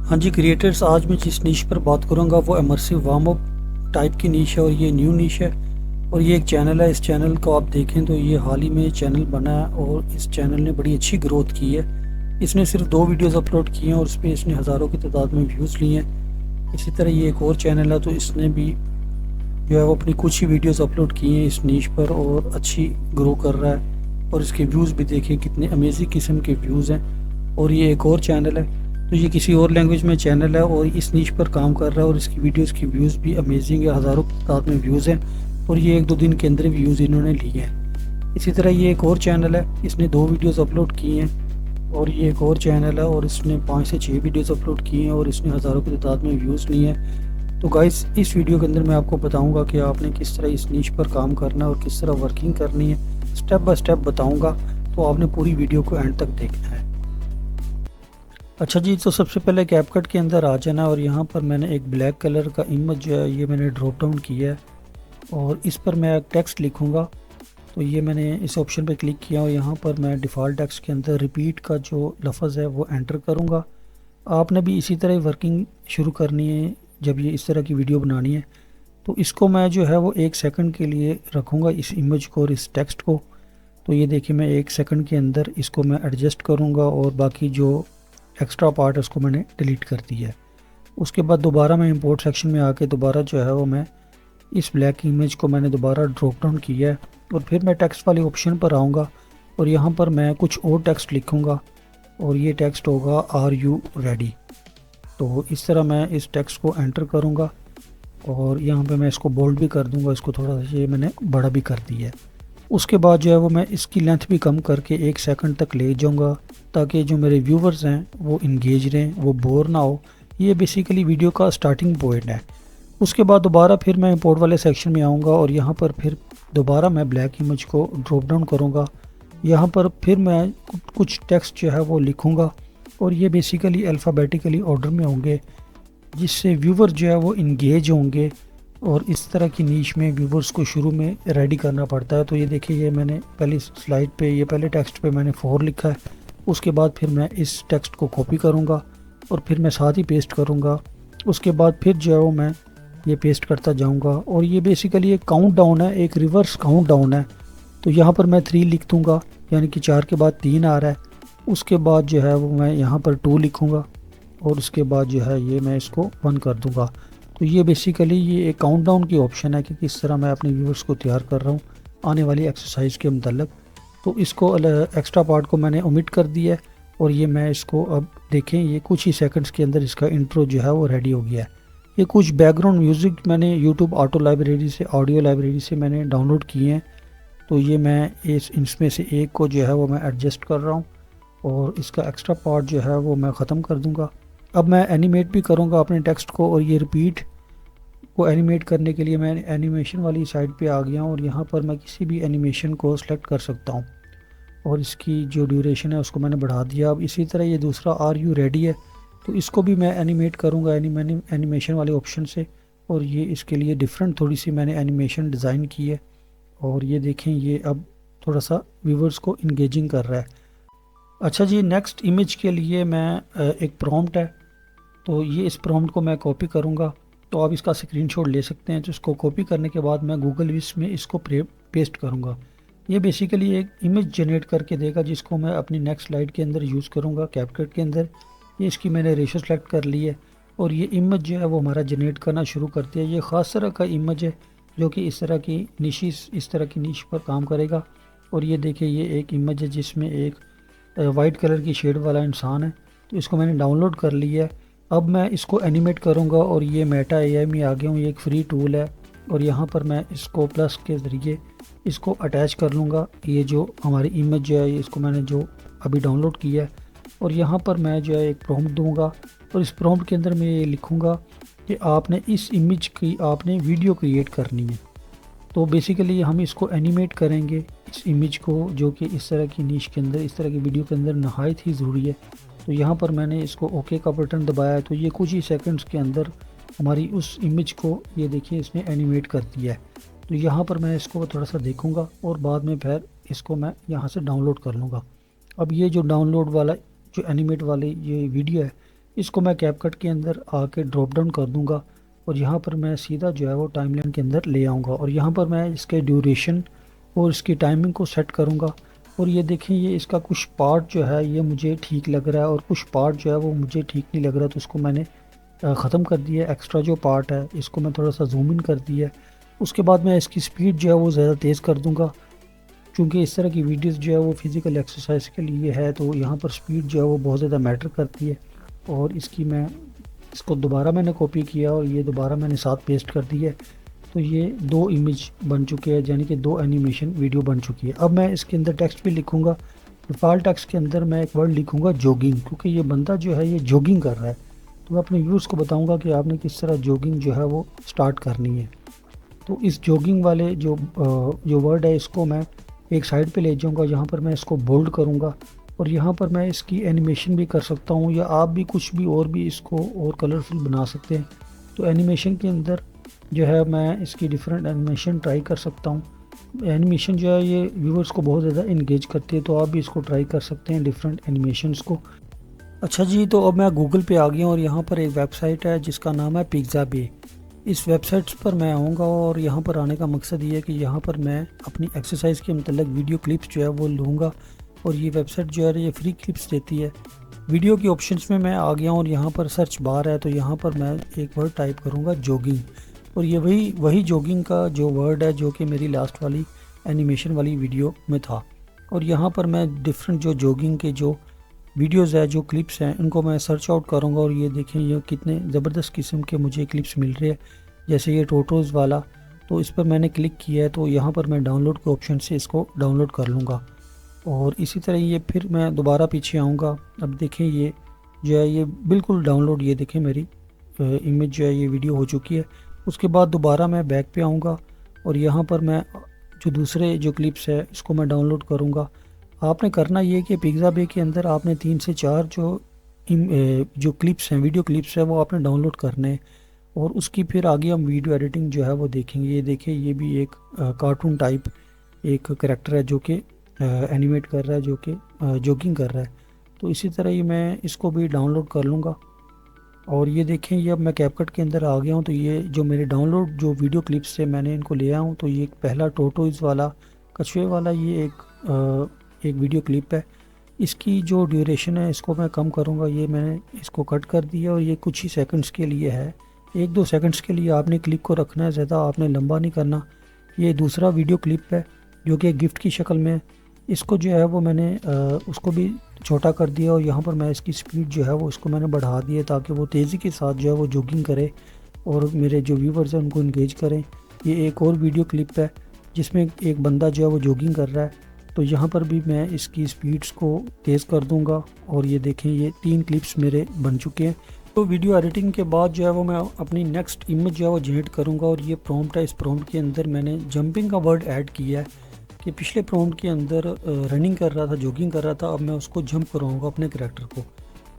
हाँ जी क्रिएटर्स, आज मैं जिस नीश पर बात करूँगा वो इमर्सिव वार्म अप टाइप की नीश है और ये न्यू नीश है और ये एक चैनल है। इस चैनल को आप देखें तो ये हाल ही में चैनल बना है और इस चैनल ने बड़ी अच्छी ग्रोथ की है। इसने सिर्फ 2 वीडियोस अपलोड किए हैं और उस पर इसने हज़ारों की तादाद में व्यूज़ लिए हैं। इसी तरह ये एक और चैनल है तो इसने भी जो है वो अपनी कुछ ही वीडियोस अपलोड किए हैं इस नीश पर और अच्छी ग्रो कर रहा है। और इसके व्यूज़ भी देखें कितने अमेजिंग किस्म के व्यूज़ हैं। और ये एक और चैनल है तो ये किसी और लैंग्वेज में चैनल है और इस नीश पर काम कर रहा है और इसकी वीडियोस की व्यूज़ भी अमेजिंग है, हज़ारों की तादाद में व्यूज़ हैं और ये 1-2 दिन के अंदर व्यूज़ इन्होंने लिए हैं। इसी तरह ये एक और चैनल है, इसने 2 वीडियोस अपलोड किए हैं और ये एक और चैनल है और इसने 5 से 6 वीडियोस अपलोड किए हैं और इसने हज़ारों की तादाद में व्यूज़ लिए हैं। तो गाइस, इस वीडियो के अंदर मैं आपको बताऊंगा कि आपने किस तरह इस नीश पर काम करना है और किस तरह वर्किंग करनी है, स्टेप बाय स्टेप बताऊंगा। तो आपने पूरी वीडियो को एंड तक देखना है। अच्छा जी, तो सबसे पहले कैपकट के अंदर आ जाना और यहाँ पर मैंने एक ब्लैक कलर का इमेज जो है ये मैंने ड्रॉप डाउन किया है और इस पर मैं टेक्स्ट लिखूँगा। तो ये मैंने इस ऑप्शन पर क्लिक किया और यहाँ पर मैं डिफ़ॉल्ट टेक्स्ट के अंदर रिपीट का जो लफ्ज़ है वो एंटर करूँगा। आपने भी इसी तरह वर्किंग शुरू करनी है जब ये इस तरह की वीडियो बनानी है। तो इसको मैं जो है वो 1 सेकंड के लिए रखूँगा इस इमेज को और इस टेक्स्ट को। तो ये देखिए मैं 1 सेकंड के अंदर इसको मैं एडजस्ट करूँगा और बाकी जो एक्स्ट्रा पार्ट है उसको मैंने डिलीट कर दिया है। उसके बाद दोबारा मैं इंपोर्ट सेक्शन में आके दोबारा जो है वो मैं इस ब्लैक इमेज को मैंने दोबारा ड्रॉप डाउन किया है और फिर मैं टेक्स्ट वाले ऑप्शन पर आऊँगा और यहाँ पर मैं कुछ और टेक्स्ट लिखूँगा और ये टेक्स्ट होगा आर यू रेडी। तो इस तरह मैं इस टेक्स्ट को एंटर करूँगा और यहाँ पे मैं इसको बोल्ड भी कर दूँगा, इसको थोड़ा सा ये मैंने बड़ा भी कर दिया है। उसके बाद जो है वो मैं इसकी लेंथ भी कम करके 1 सेकंड तक ले जाऊँगा ताकि जो मेरे व्यूवर्स हैं वो इंगेज रहें, वो बोर ना हो। ये बेसिकली वीडियो का स्टार्टिंग पॉइंट है। उसके बाद दोबारा फिर मैं इंपोर्ट वाले सेक्शन में आऊँगा और यहाँ पर फिर दोबारा मैं ब्लैक इमेज को ड्रॉप डाउन करूँगा। यहाँ पर फिर मैं कुछ टेक्स्ट जो है वो लिखूँगा और ये बेसिकली अल्फ़ाबेटिकली ऑर्डर में होंगे जिससे व्यूवर जो है वो इंगेज होंगे। और इस तरह की नीश में व्यूवर्स को शुरू में रेडी करना पड़ता है। तो ये देखिए, ये मैंने पहली स्लाइड पे, ये पहले टेक्स्ट पे मैंने 4 लिखा है। उसके बाद फिर मैं इस टेक्स्ट को कॉपी करूँगा और फिर मैं साथ ही पेस्ट करूँगा। उसके बाद फिर जो है वो मैं ये पेस्ट करता जाऊँगा और ये बेसिकली एक काउंट डाउन है, एक रिवर्स काउंट डाउन है। तो यहाँ पर मैं 3 लिख दूँगा, यानी कि 4 के बाद 3 आ रहा है। उसके बाद जो है वो मैं यहाँ पर 2 लिखूँगा और उसके बाद जो है ये मैं इसको 1 कर दूँगा। तो ये बेसिकली ये एक काउंटडाउन की ऑप्शन है कि किस तरह मैं अपने व्यूअर्स को तैयार कर रहा हूँ आने वाली एक्सरसाइज के मतलब। तो इसको एक्स्ट्रा पार्ट को मैंने ओमिट कर दिया है और ये मैं इसको अब देखें, ये कुछ ही सेकंड्स के अंदर इसका इंट्रो जो है वो रेडी हो गया है। ये कुछ बैकग्राउंड म्यूज़िक मैंने यूट्यूब ऑटो लाइब्रेरी से, ऑडियो लाइब्रेरी से मैंने डाउनलोड किए हैं। तो ये मैं इसमें से एक को जो है वो मैं एडजस्ट कर रहा हूँ और इसका एक्स्ट्रा पार्ट जो है वो मैं ख़त्म कर दूँगा। अब मैं एनिमेट भी करूँगा अपने टेक्स्ट को और ये रिपीट को एनिमेट करने के लिए मैं एनिमेशन वाली साइड पे आ गया हूँ और यहाँ पर मैं किसी भी एनिमेशन को सिलेक्ट कर सकता हूँ और इसकी जो ड्यूरेशन है उसको मैंने बढ़ा दिया। अब इसी तरह ये दूसरा आर यू रेडी है तो इसको भी मैं एनिमेट करूँगा एनिमेशन वाले ऑप्शन से और ये इसके लिए डिफरेंट थोड़ी सी मैंने एनिमेशन डिज़ाइन की है। और ये देखें, ये अब थोड़ा सा व्यूवर्स को इंगेजिंग कर रहा है। अच्छा जी, नेक्स्ट इमेज के लिए मैं एक प्रॉम्प्ट है तो ये इस प्रॉम्प्ट को मैं कॉपी करूँगा। तो आप इसका स्क्रीनशॉट ले सकते हैं। तो इसको कॉपी करने के बाद मैं गूगल विश में इसको पेस्ट करूँगा। ये बेसिकली एक इमेज जनरेट करके देगा जिसको मैं अपनी नेक्स्ट स्लाइड के अंदर यूज़ करूँगा कैपकट के अंदर। ये इसकी मैंने रेशो सेलेक्ट कर ली है और ये इमेज जो है वो हमारा जनरेट करना शुरू करती है। ये ख़ास तरह का इमेज है जो कि इस तरह की नीश पर काम करेगा। और ये देखिए, ये एक इमेज है जिसमें एक वाइट कलर की शेड वाला इंसान है। तो इसको मैंने डाउनलोड कर लिया है। अब मैं इसको एनिमेट करूंगा और ये मेटा एआई में आ गया हूँ। ये एक फ्री टूल है और यहाँ पर मैं इसको प्लस के ज़रिए इसको अटैच कर लूँगा। ये जो हमारी इमेज जो है इसको मैंने जो अभी डाउनलोड किया है और यहाँ पर मैं जो है एक प्रॉम्प्ट दूँगा और इस प्रॉम्प्ट के अंदर मैं ये लिखूँगा कि आपने इस इमेज की आपने वीडियो क्रिएट करनी है। तो बेसिकली हम इसको एनिमेट करेंगे इस इमेज को, जो कि इस तरह की नीश के अंदर, इस तरह की वीडियो के अंदर नहायत ही ज़रूरी है। तो यहाँ पर मैंने इसको ओके का बटन दबाया है तो ये कुछ ही सेकंड्स के अंदर हमारी उस इमेज को ये देखिए इसने एनिमेट कर दिया है। तो यहाँ पर मैं इसको थोड़ा सा देखूँगा और बाद में फिर इसको मैं यहाँ से डाउनलोड कर लूँगा। अब ये जो डाउनलोड वाला जो एनिमेट वाली ये वीडियो है इसको मैं कैपकट के अंदर आके ड्रॉप डाउन कर दूंगा और यहाँ पर मैं सीधा जो है वो टाइमलाइन के अंदर ले आऊँगा और यहाँ पर मैं इसके ड्यूरेशन और इसकी टाइमिंग को सेट करूँगा। और ये देखें, ये इसका कुछ पार्ट जो है ये मुझे ठीक लग रहा है और कुछ पार्ट जो है वो मुझे ठीक नहीं लग रहा, तो उसको मैंने ख़त्म कर दिया। एक्स्ट्रा जो पार्ट है इसको मैं थोड़ा सा जूम इन कर दिया। उसके बाद मैं इसकी स्पीड जो है वो ज़्यादा तेज़ कर दूँगा, क्योंकि इस तरह की वीडियोस जो है वो फिज़िकल एक्सरसाइज के लिए है, तो यहाँ पर स्पीड जो है वो बहुत ज़्यादा मैटर करती है। और इसको दोबारा मैंने कॉपी किया और ये दोबारा मैंने साथ पेस्ट कर दिया है। तो ये 2 इमेज बन चुके हैं, यानी कि 2 एनिमेशन वीडियो बन चुकी है। अब मैं इसके अंदर टेक्स्ट भी लिखूँगा। डिफ़ॉल्ट टेक्स्ट के अंदर मैं एक वर्ड लिखूँगा जॉगिंग, क्योंकि ये बंदा जो है ये जॉगिंग कर रहा है। तो मैं अपने व्यूअर्स को बताऊँगा कि आपने किस तरह जॉगिंग जो है वो स्टार्ट करनी है। तो इस जॉगिंग वाले जो वर्ड है इसको मैं एक साइड पे ले जाऊँगा, यहाँ पर मैं इसको बोल्ड करूँगा और यहाँ पर मैं इसकी एनिमेशन भी कर सकता हूँ, या आप भी कुछ भी और भी इसको और कलरफुल बना सकते हैं। तो एनिमेशन के अंदर जो है मैं इसकी डिफरेंट एनिमेशन ट्राई कर सकता हूँ। एनिमेशन जो है ये व्यूअर्स को बहुत ज़्यादा इंगेज करती है, तो आप भी इसको ट्राई कर सकते हैं डिफरेंट एनिमेशंस को। अच्छा जी, तो अब मैं गूगल पे आ गया हूँ और यहाँ पर एक वेबसाइट है जिसका नाम है पिक्साबे। इस वेबसाइट पर मैं आऊँगा और यहाँ पर आने का मकसद ये है कि यहाँ पर मैं अपनी एक्सरसाइज के मतलब वीडियो क्लिप्स जो है वो लूँगा। और ये वेबसाइट जो है ये फ्री क्लिप्स देती है। वीडियो की ऑप्शंस में मैं आ गया हूँ और यहाँ पर सर्च बार है, तो यहाँ पर मैं एक वर्ड टाइप करूँगा जॉगिंग, और ये वही जॉगिंग का जो वर्ड है जो कि मेरी लास्ट वाली एनिमेशन वाली वीडियो में था। और यहाँ पर मैं डिफरेंट जो जॉगिंग के जो वीडियोज़ है, जो क्लिप्स हैं, इनको मैं सर्च आउट करूँगा। और ये देखें ये कितने ज़बरदस्त किस्म के मुझे क्लिप्स मिल रहे हैं, जैसे ये टोटोज़ वाला। तो इस पर मैंने क्लिक किया है, तो यहाँ पर मैं डाउनलोड के ऑप्शन से इसको डाउनलोड कर लूँगा। और इसी तरह ये फिर मैं दोबारा पीछे आऊँगा। अब देखें ये जो है ये बिल्कुल डाउनलोड, ये देखें मेरी इमेज जो है ये वीडियो हो चुकी है। उसके बाद दोबारा मैं बैक पे आऊँगा और यहाँ पर मैं जो दूसरे जो क्लिप्स है इसको मैं डाउनलोड करूँगा। आपने करना ये कि पिक्साबे के अंदर आपने 3 से 4 जो क्लिप्स हैं, वीडियो क्लिप्स हैं, वो आपने डाउनलोड करने हैं और उसकी फिर आगे हम वीडियो एडिटिंग जो है वो देखेंगे। ये देखिए ये भी एक कार्टून टाइप एक करैक्टर है जो कि एनिमेट कर रहा है, जो कि जॉगिंग कर रहा है। तो इसी तरह ही मैं इसको भी डाउनलोड कर लूँगा। और ये देखें ये अब मैं कैपकट के अंदर आ गया हूँ। तो ये जो मेरे डाउनलोड जो वीडियो क्लिप्स से मैंने इनको ले आया हूँ, तो ये पहला टोटोइज़ वाला कछुए वाला ये एक वीडियो क्लिप है। इसकी जो ड्यूरेशन है इसको मैं कम करूँगा। ये मैंने इसको कट कर दिया और ये कुछ ही सेकंड्स के लिए है, 1-2 सेकंड्स के लिए आपने क्लिप को रखना है, ज़्यादा आपने लंबा नहीं करना। ये दूसरा वीडियो क्लिप है जो कि गिफ्ट की शक्ल में है। इसको जो है वो मैंने उसको भी छोटा कर दिया और यहाँ पर मैं इसकी स्पीड जो है वो इसको मैंने बढ़ा दी है, ताकि वो तेज़ी के साथ जो है वो जॉगिंग करे और मेरे जो व्यूवर्स हैं उनको इंगेज करें। ये एक और वीडियो क्लिप है जिसमें एक बंदा जो है वो जॉगिंग कर रहा है, तो यहाँ पर भी मैं इसकी स्पीड्स को तेज़ कर दूँगा। और ये देखें ये 3 क्लिप्स मेरे बन चुके हैं। तो वीडियो एडिटिंग के बाद जो है वो मैं अपनी नेक्स्ट इमेज जो है वो जनरेट करूँगा। और ये प्रॉम्प्ट है, इस प्रॉम्प्ट के अंदर मैंने जंपिंग का वर्ड ऐड किया है कि पिछले प्रॉम्प्ट के अंदर रनिंग कर रहा था, जॉगिंग कर रहा था, अब मैं उसको जंप करवाऊँगा अपने करैक्टर को।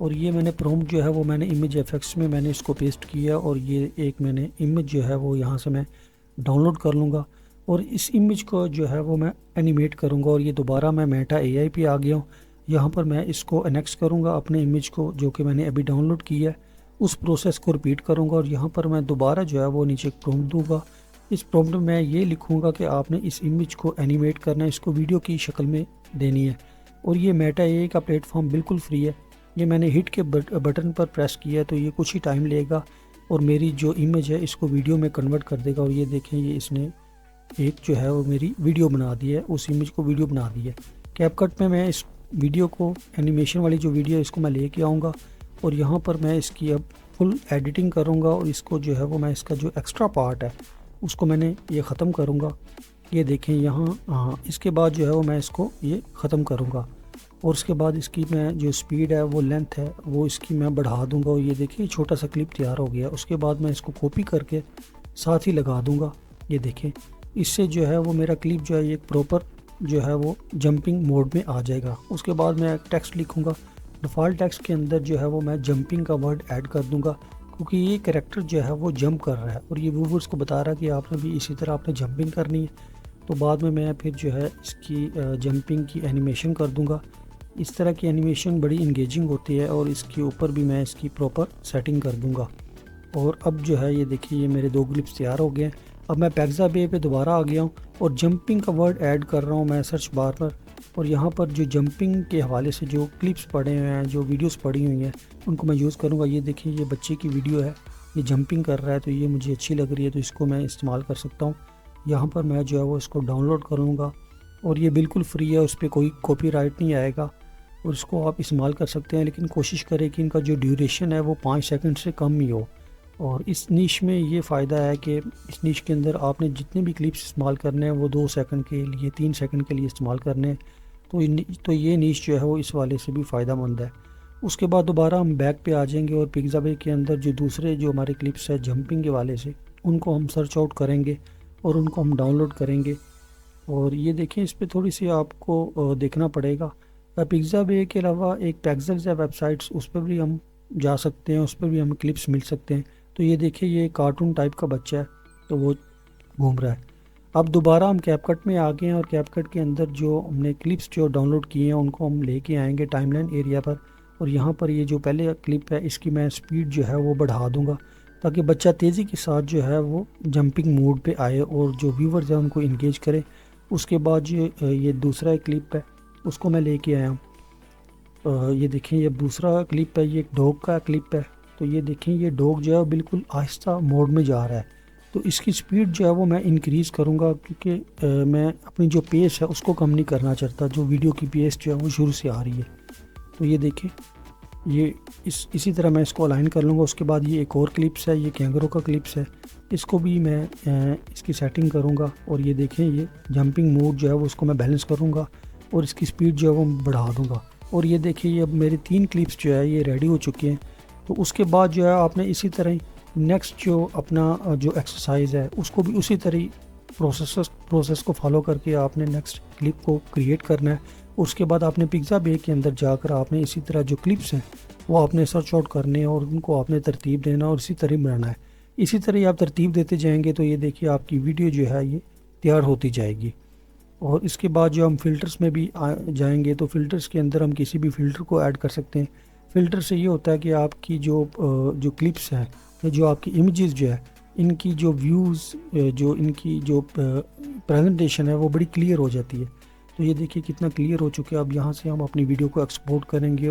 और ये मैंने प्रॉम्प्ट जो है वो मैंने इमेज एफेक्ट्स में मैंने इसको पेस्ट किया और ये एक मैंने इमेज जो है वो यहाँ से मैं डाउनलोड कर लूँगा और इस इमेज को जो है वो मैं एनिमेट करूँगा। और ये दोबारा मैं मेटा एआई पे आ गया हूँ। यहाँ पर मैं इसको एनेक्स करूँगा अपने इमेज को जो कि मैंने अभी डाउनलोड किया है, उस प्रोसेस को रिपीट करूँगा और यहाँ पर मैं दोबारा जो है वो नीचे प्रॉम्प्ट दूँगा। इस प्रॉम्प्ट में मैं ये लिखूँगा कि आपने इस इमेज को एनिमेट करना है, इसको वीडियो की शक्ल में देनी है। और ये मेटा एआई का प्लेटफॉर्म बिल्कुल फ्री है। ये मैंने हिट के बटन पर प्रेस किया है, तो ये कुछ ही टाइम लेगा और मेरी जो इमेज है इसको वीडियो में कन्वर्ट कर देगा। और ये देखें ये इसने एक जो है वो मेरी वीडियो बना दी है, उस इमेज को वीडियो बना दी है। कैपकट में मैं इस वीडियो को एनिमेशन वाली जो वीडियो है इसको मैं लेके आऊँगा और यहाँ पर मैं इसकी अब फुल एडिटिंग करूँगा और इसको जो है वो मैं इसका जो एक्स्ट्रा पार्ट है उसको मैंने ये ख़त्म करूँगा। ये देखें यहाँ, हाँ, इसके बाद जो है वो मैं इसको ये ख़त्म करूँगा और उसके बाद इसकी मैं जो स्पीड है वो लेंथ है वो इसकी मैं बढ़ा दूँगा। और ये देखिए छोटा सा क्लिप तैयार हो गया। उसके बाद मैं इसको कॉपी करके साथ ही लगा दूँगा। ये देखें इससे जो है वो मेरा क्लिप जो है एक प्रॉपर जो है वो जंपिंग मोड में आ जाएगा। उसके बाद मैं टेक्स्ट लिखूँगा। डिफ़ॉल्ट टेक्स्ट के अंदर जो है वो मैं जंपिंग का वर्ड ऐड कर दूँगा, क्योंकि ये कैरेक्टर जो है वो जंप कर रहा है और ये व्यूअर्स को बता रहा है कि आपने भी इसी तरह आपने जंपिंग करनी है। तो बाद में मैं फिर जो है इसकी जंपिंग की एनिमेशन कर दूँगा। इस तरह की एनिमेशन बड़ी इंगेजिंग होती है और इसके ऊपर भी मैं इसकी प्रॉपर सेटिंग कर दूंगा। और अब जो है ये देखिए ये मेरे 2 क्लिप्स तैयार हो गए हैं। अब मैं पिक्साबे पे दोबारा आ गया हूँ और जंपिंग का वर्ड ऐड कर रहा हूँ मैं सर्च बार पर। और यहाँ पर जो जंपिंग के हवाले से जो क्लिप्स पड़े हुए हैं, जो वीडियोस पड़ी हुई हैं, उनको मैं यूज़ करूँगा। ये देखिए ये बच्चे की वीडियो है, ये जंपिंग कर रहा है, तो ये मुझे अच्छी लग रही है, तो इसको मैं इस्तेमाल कर सकता हूँ। यहाँ पर मैं जो है वो इसको डाउनलोड करूँगा और ये बिल्कुल फ्री है, उस पर कोई कॉपीराइट नहीं आएगा और इसको आप इस्तेमाल कर सकते हैं। लेकिन कोशिश करें कि इनका जो ड्यूरेशन है वो 5 सेकंड से कम ही हो। और इस नीश में ये फ़ायदा है कि इस नीश के अंदर आपने जितने भी क्लिप्स इस्तेमाल करने हैं वो 2 सेकंड के लिए, 3 सेकंड के लिए इस्तेमाल करने हैं। तो ये नीश जो है वो इस वाले से भी फ़ायदा मंद है। उसके बाद दोबारा हम बैक पे आ जाएंगे और पिक्साबे के अंदर जो दूसरे जो हमारे क्लिप्स है जंपिंग के वाले से, उनको हम सर्च आउट करेंगे और उनको हम डाउनलोड करेंगे। और ये देखें इस पर थोड़ी सी आपको देखना पड़ेगा। पिक्साबे के अलावा एक पेक्सल्स है वेबसाइट्स, उस पर भी हम जा सकते हैं, उस पर भी हमें क्लिप्स मिल सकते हैं। तो ये देखिए ये कार्टून टाइप का बच्चा है, तो वो घूम रहा है। अब दोबारा हम कैपकट में आ गए हैं और कैपकट के अंदर जो हमने क्लिप्स जो डाउनलोड किए हैं उनको हम लेके आएंगे टाइमलाइन एरिया पर। और यहाँ पर ये जो पहले क्लिप है इसकी मैं स्पीड जो है वो बढ़ा दूँगा ताकि बच्चा तेज़ी के साथ जो है वो जंपिंग मोड पे आए और जो व्यूवर्स हैं उनको इंगेज करे। उसके बाद जो ये दूसरा क्लिप है उसको मैं लेके आया हूँ। ये देखें ये दूसरा क्लिप है, ये एक डॉग का क्लिप है। तो ये देखें ये डॉग जो है बिल्कुल आहिस्ता मोड में जा रहा है, तो इसकी स्पीड जो है वो मैं इंक्रीज़ करूँगा क्योंकि मैं अपनी जो पेस है उसको कम नहीं करना चाहता, जो वीडियो की पेस जो है वो शुरू से आ रही है। तो ये देखें ये इसी तरह मैं इसको अलाइन कर लूँगा। उसके बाद ये एक और क्लिप्स है, ये कैंगरो का क्लिप्स है, इसको भी मैं इसकी सेटिंग करूँगा। और ये देखें ये जंपिंग मोड जो है वो उसको मैं बैलेंस करूँगा और इसकी स्पीड जो है वो बढ़ा दूँगा। और ये देखिए ये अब मेरे 3 क्लिप्स जो है ये रेडी हो चुके हैं। तो उसके बाद जो है आपने इसी तरह ही नेक्स्ट जो अपना जो एक्सरसाइज है उसको भी उसी तरह प्रोसेस को फॉलो करके आपने नेक्स्ट क्लिप को क्रिएट करना है। उसके बाद आपने पिक्साबे के अंदर जाकर आपने इसी तरह जो क्लिप्स हैं वो आपने सर्च आउट करने हैं और उनको आपने तरतीब देना और इसी तरह बनाना है। इसी तरह आप तरतीब देते जाएंगे तो ये देखिए आपकी वीडियो जो है ये तैयार होती जाएगी। और इसके बाद जो हम फ़िल्टर्स में भी जाएंगे तो फ़िल्टर्स के अंदर हम किसी भी फ़िल्टर को ऐड कर सकते हैं। फ़िल्टर से ये होता है कि आपकी जो क्लिप्स हैं या जो आपकी इमेजेस जो है इनकी जो व्यूज़, जो इनकी जो प्रेजेंटेशन है वो बड़ी क्लियर हो जाती है। तो ये देखिए कितना क्लियर हो चुका है। अब यहाँ से हम अपनी वीडियो को एक्सपोर्ट करेंगे